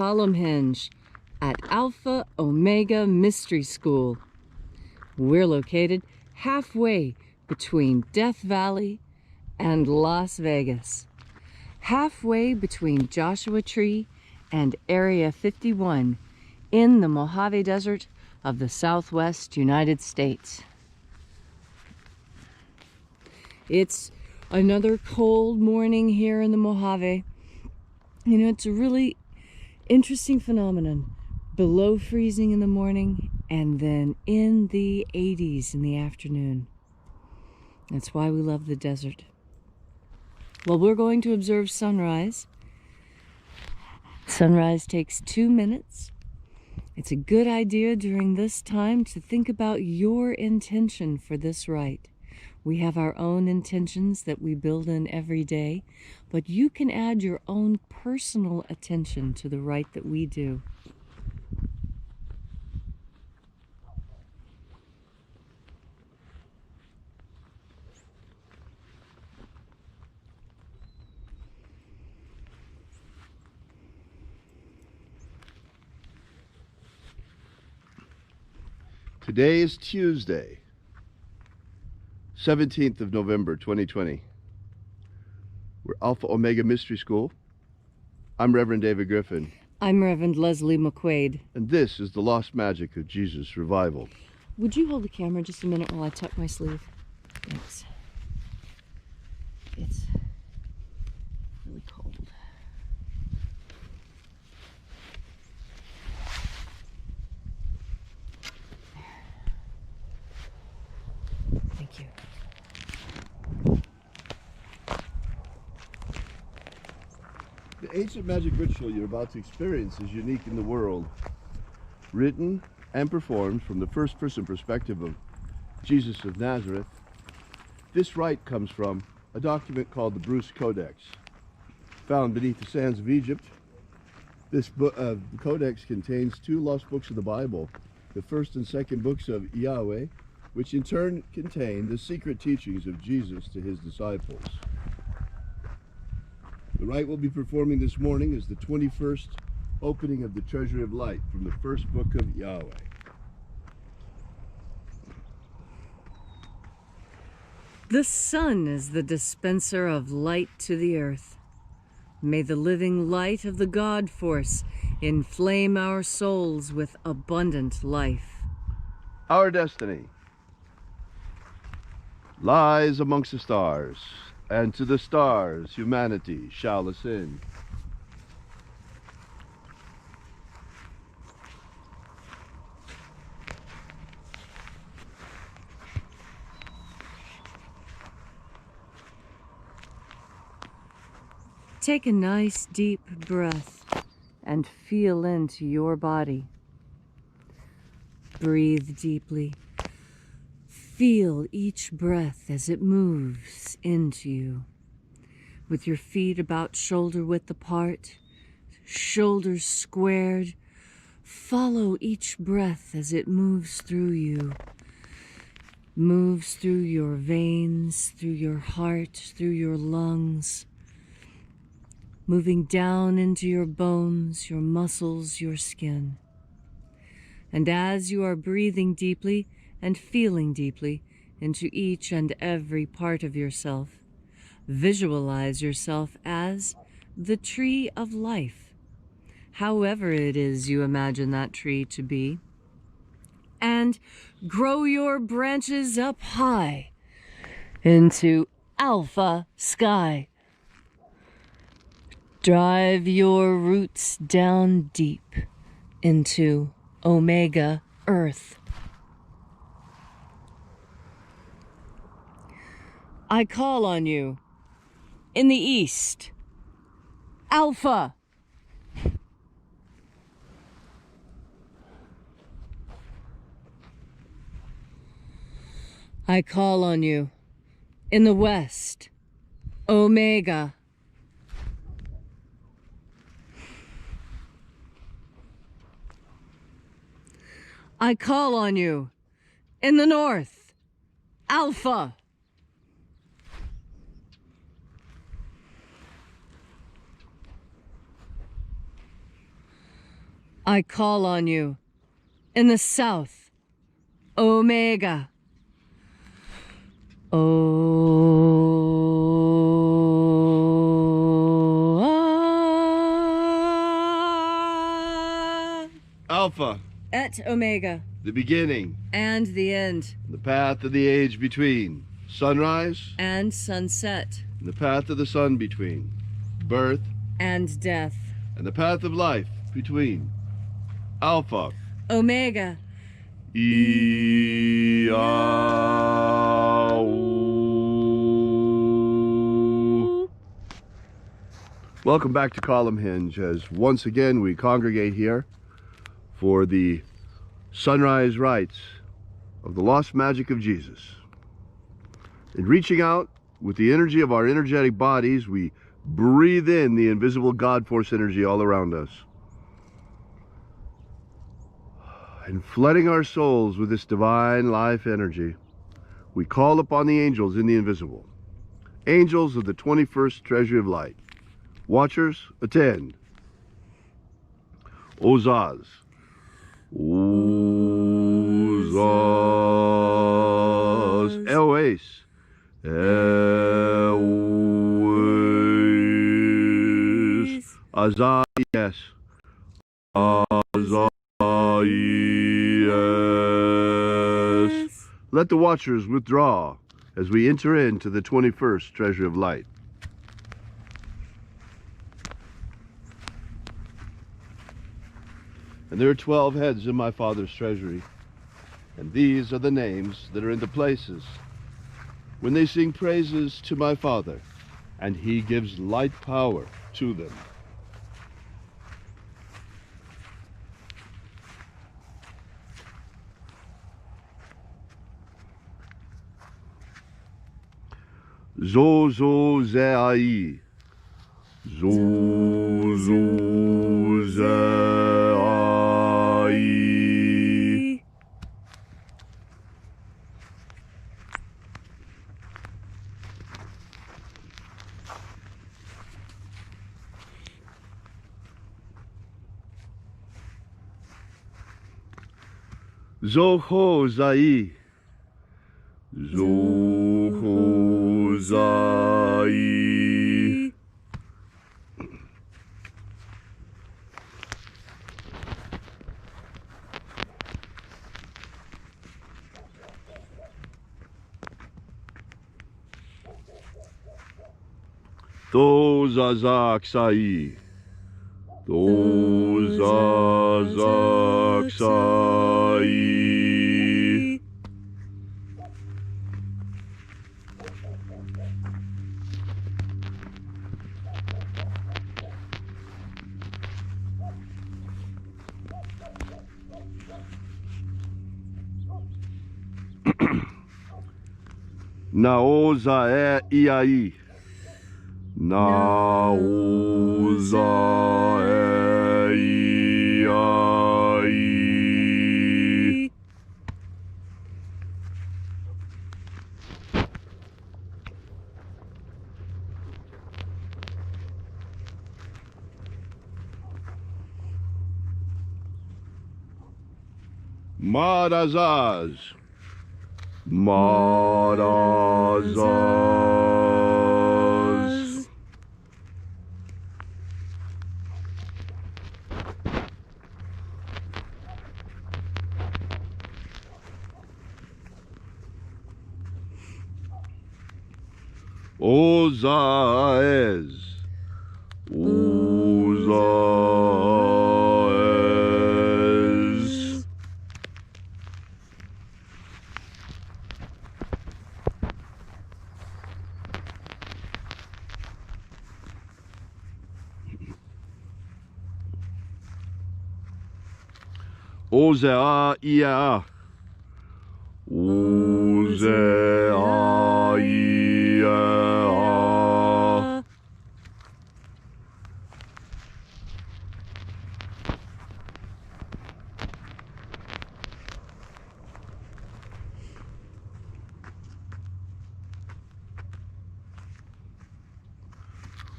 Solemn Hinge at Alpha Omega Mystery School. We're located halfway between Death Valley and Las Vegas, halfway between Joshua Tree and Area 51 in the Mojave Desert of the Southwest United States. It's another cold morning here in the Mojave. You know, it's a really interesting phenomenon. Below freezing in the morning and then in the 80s in the afternoon. That's why we love the desert. Well, we're going to observe sunrise. Sunrise takes 2 minutes. It's a good idea during this time to think about your intention for this rite. We have our own intentions that we build in every day, but you can add your own personal attention to the rite that we do. Today is Tuesday, 17th of November, 2020. We're Alpha Omega Mystery School. I'm Reverend David Griffin. I'm Reverend Leslie McQuaid. And this is the Lost Magic of Jesus Revival. Would you hold the camera just a minute while I tuck my sleeve? Thanks. It's really cold. Thank you. The ancient magic ritual you're about to experience is unique in the world. Written and performed from the first-person perspective of Jesus of Nazareth, this rite comes from a document called the Bruce Codex. Found beneath the sands of Egypt, this codex contains 2 lost books of the Bible, the first and second books of Yahweh, which in turn contain the secret teachings of Jesus to his disciples. The rite we'll be performing this morning is the 21st opening of the Treasury of Light from the first book of Yahweh. The sun is the dispenser of light to the earth. May the living light of the God force inflame our souls with abundant life. Our destiny lies amongst the stars, and to the stars humanity shall ascend. Take a nice deep breath and feel into your body. Breathe deeply. Feel each breath as it moves into you. With your feet about shoulder width apart, shoulders squared, follow each breath as it moves through you. Moves through your veins, through your heart, through your lungs. Moving down into your bones, your muscles, your skin. And as you are breathing deeply and feeling deeply into each and every part of yourself, visualize yourself as the tree of life, however it is you imagine that tree to be, and grow your branches up high into alpha sky. Drive your roots down deep into Omega Earth. I call on you in the east, Alpha. I call on you in the west, Omega. I call on you in the north, Alpha. I call on you. In the south, Omega. Alpha, Et Omega. the beginning, And the end. the path of the age between. Sunrise, And sunset. and the path of the sun between. Birth, And death. and the path of life between. Alpha, Omega. Welcome back to Column Hinge, as once again we congregate here for the sunrise rites of the lost magic of Jesus. In reaching out with the energy of our energetic bodies, we breathe in the invisible God force energy all around us. And flooding our souls with this divine life energy, we call upon the angels in the invisible. Angels of the 21st treasury of light. Watchers, attend. Ozaz. Ozaz. Eoes. Eoes. Azayes. Azayes. Let the watchers withdraw as we enter into the 21st treasury of light. And there are 12 heads in my Father's treasury, and these are the names that are in the places when they sing praises to my Father, and he gives light power to them. Zozo Zeai. Zozo Zeai. Zoho Zai. Zoho Zai. Tozazak Sai. Tozazak Sai. Naoza Iai. Naoza Iai. Marazaz. Marazaz. Ozaez. Ozaez. Ozea Ia. Ozea Ia.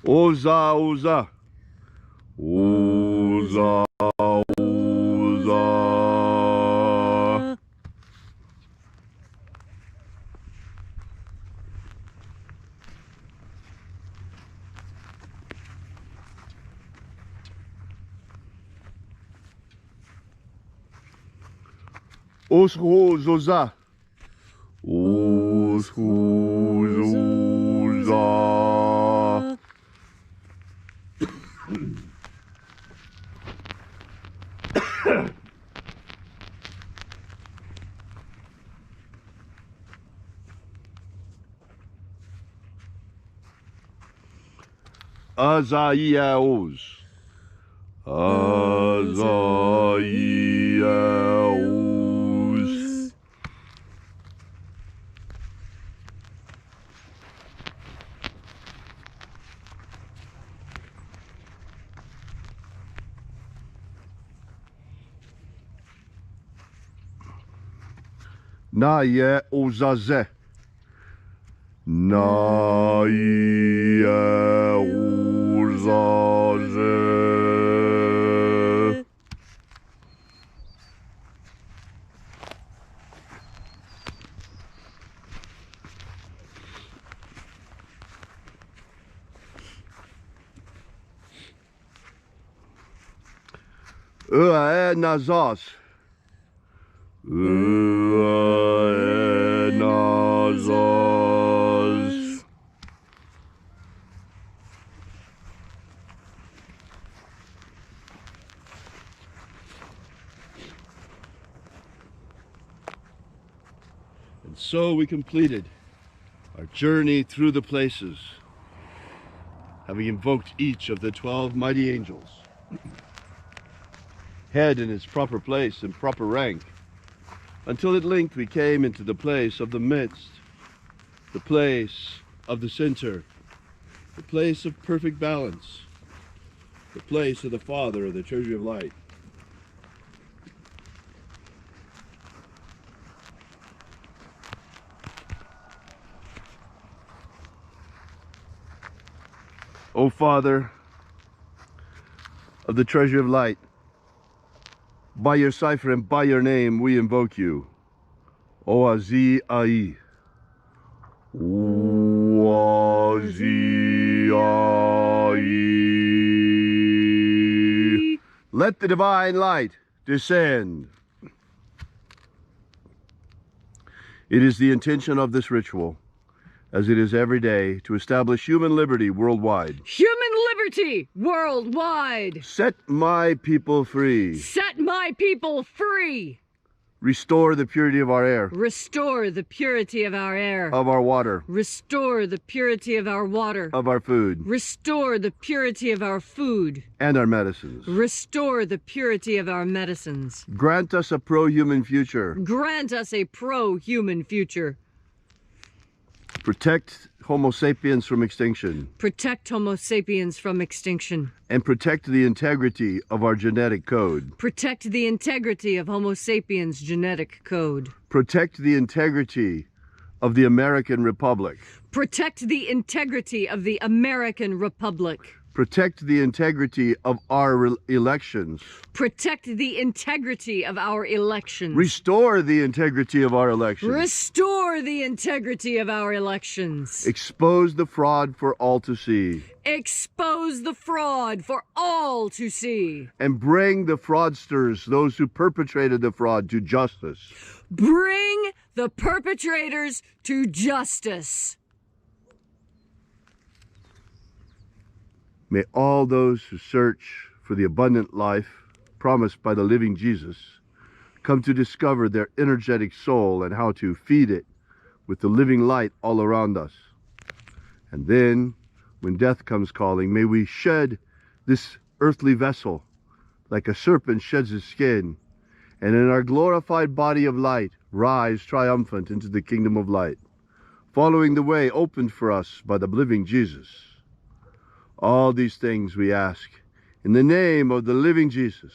Oza Oza. Oza Oza. Oshozoza. Oshozoza. Azaiaos. Azaiaos. Naye ozaze. Naye ozaze. Uae nazas. Uae nazas. And so we completed our journey through the places, having invoked each of the 12 mighty angels, head in its proper place and proper rank, until at length we came into the place of the midst, the place of the center, the place of perfect balance, the place of the Father of the Treasury of Light. O Father of the Treasury of Light, by your cipher and by your name we invoke you. Oazi Ai. Oazi Ai. Let the divine light descend. It is the intention of this ritual, as it is every day, to establish human liberty worldwide. Human liberty worldwide. Set my people free. Set my people free. Restore the purity of our air. Restore the purity of our air. Of our water. Restore the purity of our water. Of our food. Restore the purity of our food. And our medicines. Restore the purity of our medicines. Grant us a pro-human future. Grant us a pro-human future. Protect Homo sapiens from extinction. Protect Homo sapiens from extinction. And protect the integrity of our genetic code. Protect the integrity of Homo sapiens' genetic code. Protect the integrity of the American Republic. Protect the integrity of the American Republic. Protect the integrity of our elections. Protect the integrity of our elections. Restore the integrity of our elections. Restore the integrity of our elections. Expose the fraud for all to see. Expose the fraud for all to see. And bring the fraudsters, those who perpetrated the fraud, to justice. Bring the perpetrators to justice. May all those who search for the abundant life promised by the living Jesus come to discover their energetic soul and how to feed it with the living light all around us. And then, when death comes calling, may we shed this earthly vessel like a serpent sheds his skin, and in our glorified body of light rise triumphant into the kingdom of light, following the way opened for us by the living Jesus. All these things we ask in the name of the living Jesus,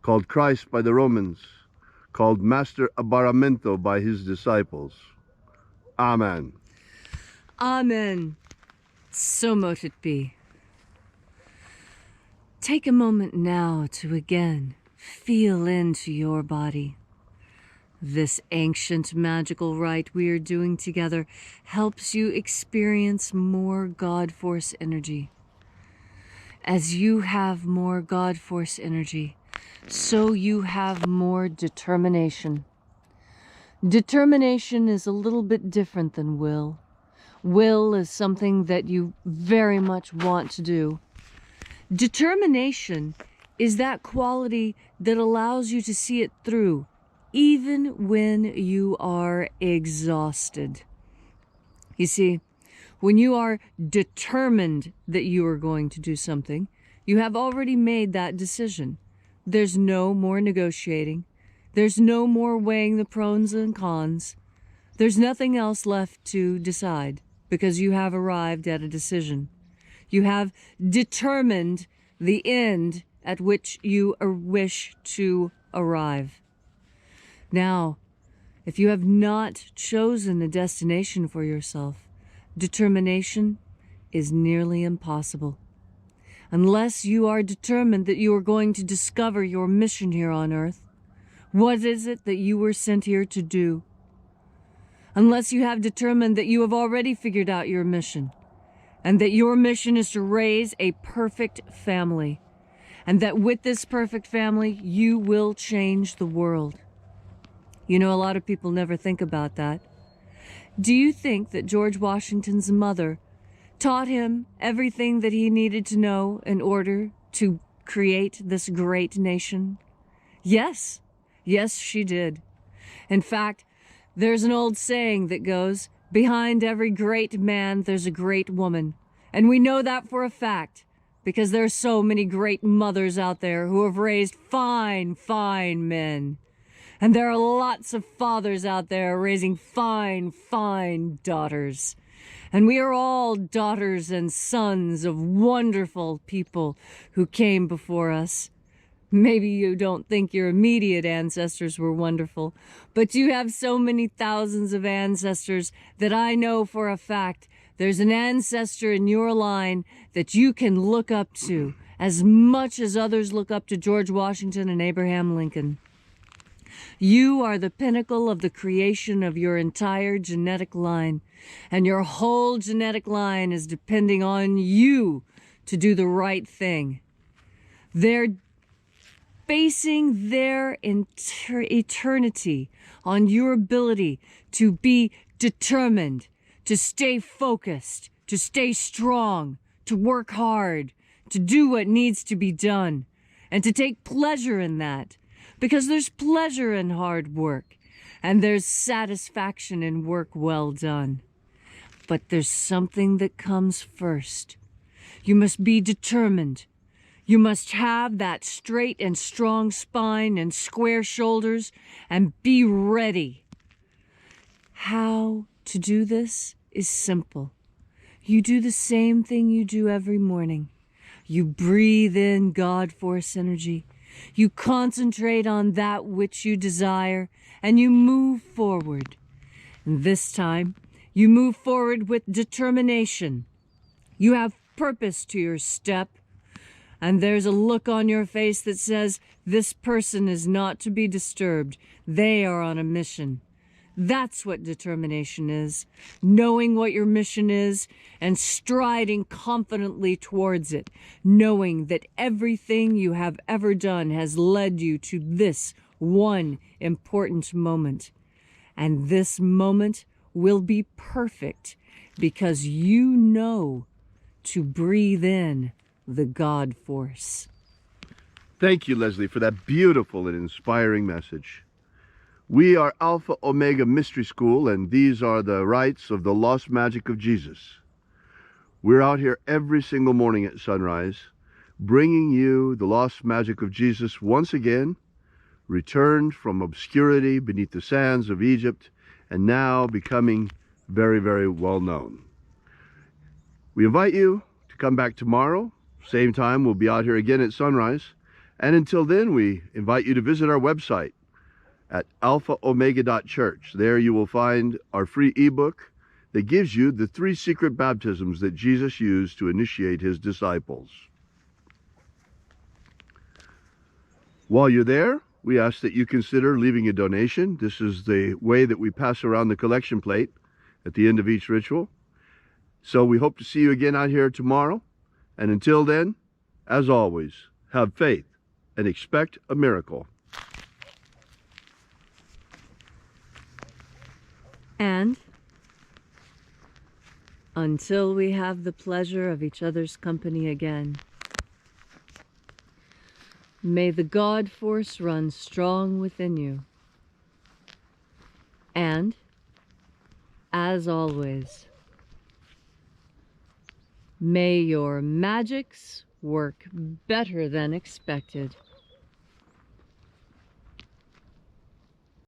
called Christ by the Romans, called Master Abaramento by his disciples. Amen. Amen. So mote it be. Take a moment now to again feel into your body. This ancient magical rite we are doing together helps you experience more God Force energy. As you have more God Force energy, so you have more determination. Determination is a little bit different than will. Will is something that you very much want to do. Determination is that quality that allows you to see it through, even when you are exhausted. You see, when you are determined that you are going to do something, you have already made that decision. There's no more negotiating. There's no more weighing the pros and cons. There's nothing else left to decide because you have arrived at a decision. You have determined the end at which you wish to arrive. Now, if you have not chosen a destination for yourself, determination is nearly impossible. Unless you are determined that you are going to discover your mission here on earth. What is it that you were sent here to do? Unless you have determined that you have already figured out your mission, and that your mission is to raise a perfect family, and that with this perfect family, you will change the world. You know, a lot of people never think about that. Do you think that George Washington's mother taught him everything that he needed to know in order to create this great nation? Yes. Yes, she did. In fact, there's an old saying that goes, behind every great man, there's a great woman. And we know that for a fact, because there are so many great mothers out there who have raised fine, fine men. And there are lots of fathers out there raising fine, fine daughters. And we are all daughters and sons of wonderful people who came before us. Maybe you don't think your immediate ancestors were wonderful, but you have so many thousands of ancestors that I know for a fact there's an ancestor in your line that you can look up to as much as others look up to George Washington and Abraham Lincoln. You are the pinnacle of the creation of your entire genetic line, and your whole genetic line is depending on you to do the right thing. They're basing their eternity on your ability to be determined, to stay focused, to stay strong, to work hard, to do what needs to be done, and to take pleasure in that. Because there's pleasure in hard work, and there's satisfaction in work well done. But there's something that comes first. You must be determined. You must have that straight and strong spine and square shoulders and be ready. How to do this is simple. You do the same thing you do every morning. You breathe in God force energy. You concentrate on that which you desire, and you move forward. And this time, you move forward with determination. You have purpose to your step, and there's a look on your face that says, this person is not to be disturbed. They are on a mission. That's what determination is, knowing what your mission is and striding confidently towards it, knowing that everything you have ever done has led you to this one important moment. And this moment will be perfect because you know to breathe in the God force. Thank you, Leslie, for that beautiful and inspiring message. We are Alpha Omega Mystery School, and these are the rites of the lost magic of Jesus. We're out here every single morning at sunrise, bringing you the lost magic of Jesus once again, returned from obscurity beneath the sands of Egypt, and now becoming very, very well known. We invite you to come back tomorrow. Same time, we'll be out here again at sunrise. And until then, we invite you to visit our website at alphaomega.church. There you will find our free ebook that gives you the 3 secret baptisms that Jesus used to initiate his disciples. While you're there, we ask that you consider leaving a donation. This is the way that we pass around the collection plate at the end of each ritual. So we hope to see you again out here tomorrow. And until then, as always, have faith and expect a miracle. And until we have the pleasure of each other's company again, may the God force run strong within you. And, as always, may your magics work better than expected.